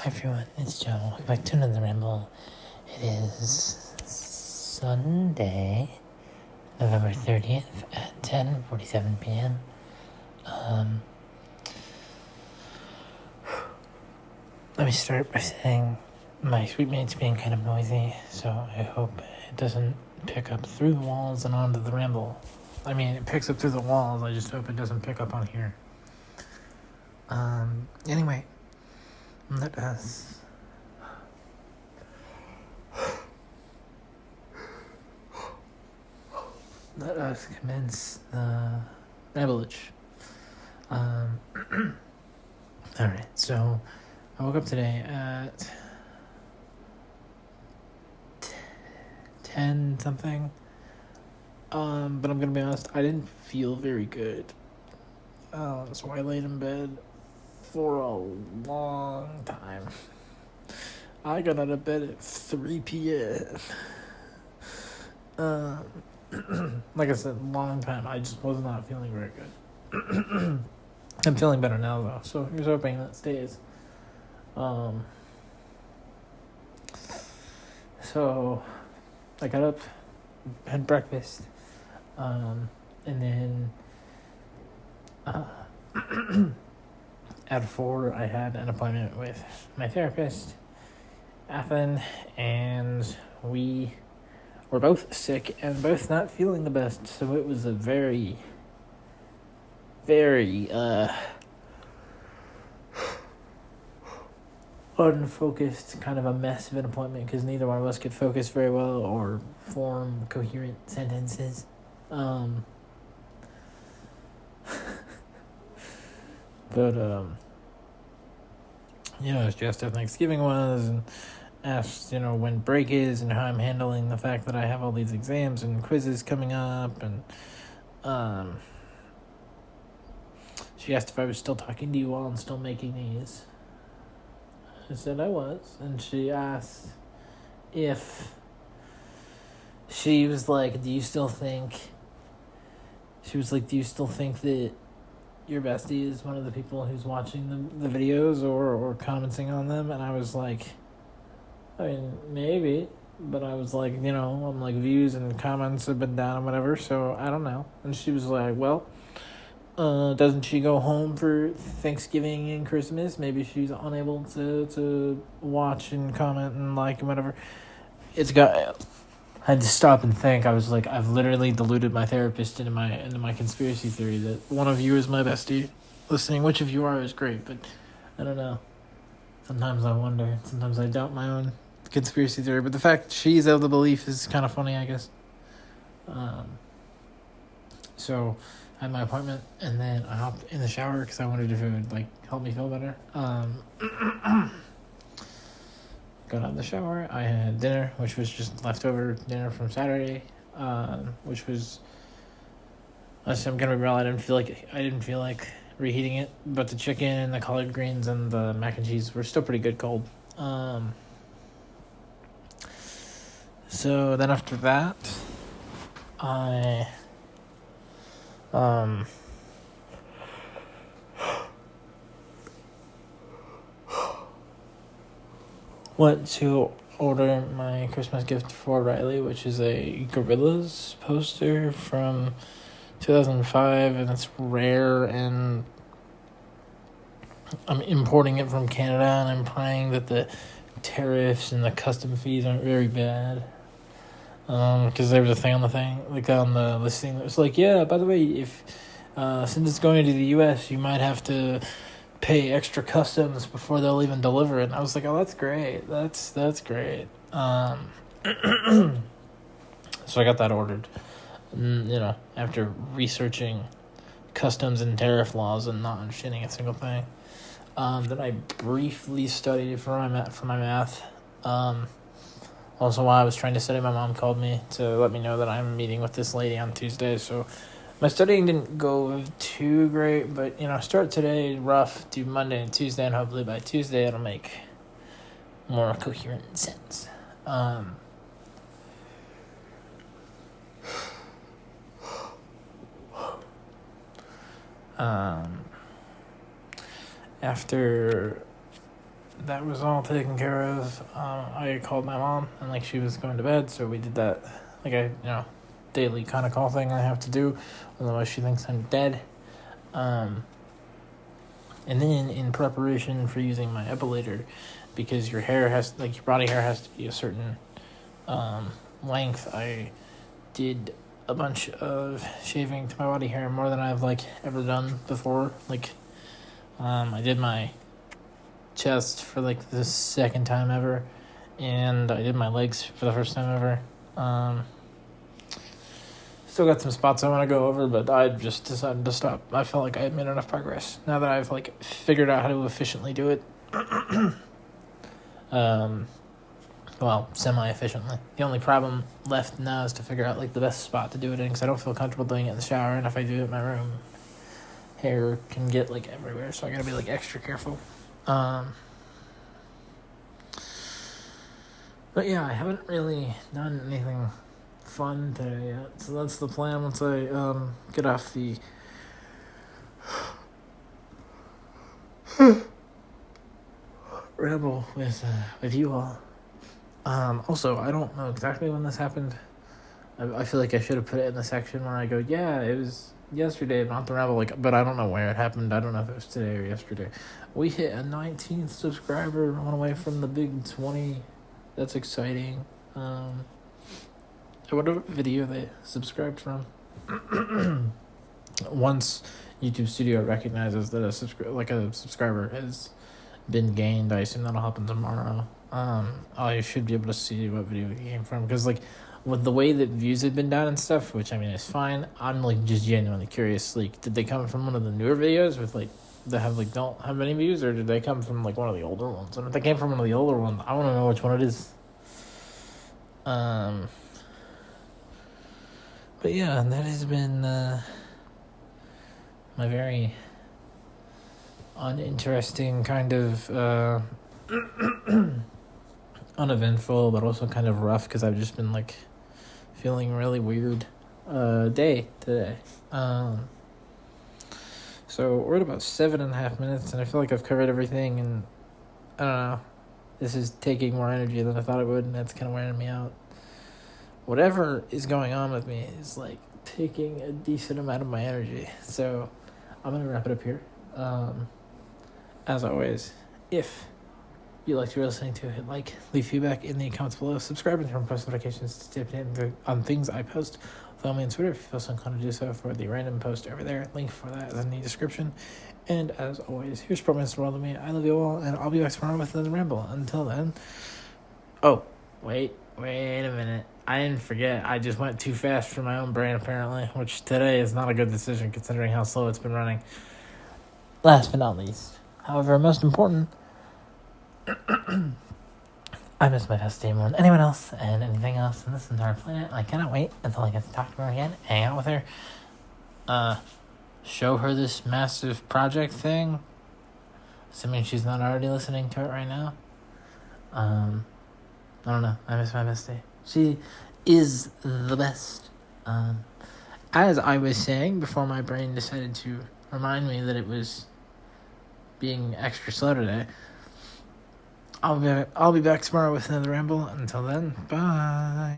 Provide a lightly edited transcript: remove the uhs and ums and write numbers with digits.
Hi everyone, it's Joe. Welcome back to another ramble. It is Sunday, November 30th at 10:47 p.m. Let me start by saying my sweet mate's being kind of noisy, so I hope it doesn't pick up through the walls and onto the ramble. I mean, it picks up through the walls, I just hope it doesn't pick up on here. Anyway, let us commence the ramblage. Alright, so I woke up today at 10 something. But I'm gonna be honest, I didn't feel very good. So I laid in bed for a long time. I got out of bed at 3 p.m. Like I said, long time. I just was not feeling very good. I'm feeling better now though, so here's hoping that stays. So I got up, had breakfast, and then at 4 I had an appointment with my therapist, Athen, and we were both sick and both not feeling the best, so it was a very unfocused, kind of a mess of an appointment because neither one of us could focus very well or form coherent sentences. But she asked how Thanksgiving was and asked, when break is and how I'm handling the fact that I have all these exams and quizzes coming up, and she asked if I was still talking to you all and still making these. I said I was, and she asked if she was like, do you still think that your bestie is one of the people who's watching the videos or commenting on them? And I was like, I mean, maybe, but I was like, I'm like, views and comments have been down and whatever, so I don't know. And she was like, well, doesn't she go home for Thanksgiving and Christmas? Maybe she's unable to watch and comment and like and whatever. I had to stop and think. I was like, I've literally deluded my therapist into my conspiracy theory that one of you is my bestie. Listening, which of you are is great, but I don't know. Sometimes I wonder. Sometimes I doubt my own conspiracy theory. But the fact she's of the belief is kind of funny, I guess. So I had my appointment, and then I hopped in the shower because I wondered if it would help me feel better. Got out of the shower. I had dinner, which was just leftover dinner from Saturday, which was. I'm gonna be real. I didn't feel like reheating it, but the chicken and the collard greens and the mac and cheese were still pretty good cold. So then after that, I went to order my Christmas gift for Riley, which is a Gorillaz poster from 2005, and it's rare, and I'm importing it from Canada, and I'm praying that the tariffs and the custom fees aren't very bad. Because there was a thing on the listing that was like, yeah, by the way, if since it's going to the U.S., you might have to pay extra customs before they'll even deliver it. And I was like, oh, that's great. That's great. So I got that ordered. After researching customs and tariff laws and not understanding a single thing. Then I briefly studied for my math. Also, while I was trying to study, my mom called me to let me know that I'm meeting with this lady on Tuesday. So my studying didn't go too great, but start today rough, do Monday and Tuesday, and hopefully by Tuesday it'll make more coherent sense. After that was all taken care of. I called my mom and like she was going to bed, so we did that daily kind of call thing I have to do, otherwise she thinks I'm dead. And then in preparation for using my epilator, because your body hair has to be a certain length, I did a bunch of shaving to my body hair, more than I've ever done before. I did my chest for the second time ever, and I did my legs for the first time ever. Still got some spots I want to go over, but I just decided to stop. I felt like I had made enough progress now that I've figured out how to efficiently do it. Well, semi-efficiently. The only problem left now is to figure out the best spot to do it in, because I don't feel comfortable doing it in the shower, and if I do it in my room, hair can get everywhere, so I gotta be extra careful. But yeah, I haven't really done anything fun today yet, so that's the plan once I get off the ramble with you all. Also, I don't know exactly when this happened. I feel like I should have put it in the section where I go, yeah, it was yesterday, not the ramble, but I don't know where it happened. I don't know if it was today or yesterday. We hit a 19th subscriber, on away from the big 20. That's exciting. Whatever video they subscribed from. Once YouTube Studio recognizes that a subscriber has been gained, I assume that'll happen tomorrow. I should be able to see what video it came from, because with the way that views have been done and stuff, which I mean is fine, I'm just genuinely curious. Did they come from one of the newer videos with that have don't have any views, or did they come from one of the older ones? And if they came from one of the older ones, I want to know which one it is. But yeah, that has been my very uninteresting, kind of uneventful, but also kind of rough, because I've just been feeling really weird day today. So we're at about 7.5 minutes, and I feel like I've covered everything, and I don't know, this is taking more energy than I thought it would, and that's kind of wearing me out. Whatever is going on with me is taking a decent amount of my energy, so I'm gonna wrap it up here. As always, if you like what you're listening to, hit leave feedback in the comments below, subscribe and turn on post notifications to stay updated on things I post. Follow me on Twitter if you feel so inclined to do so for the random post over there. Link for that is in the description. And as always, here's Sportmaster World of me. I love you all, and I'll be back tomorrow with another ramble. Until then. Oh, wait a minute. I didn't forget. I just went too fast for my own brain, apparently, which today is not a good decision considering how slow it's been running. Last but not least, however, most important, I miss my bestie more than anyone else and anything else on this entire planet. I cannot wait until I get to talk to her again, hang out with her, show her this massive project thing, assuming she's not already listening to it right now. I don't know. I miss my bestie. She is the best. As I was saying before my brain decided to remind me that it was being extra slow today, I'll be back tomorrow with another ramble. Until then, bye.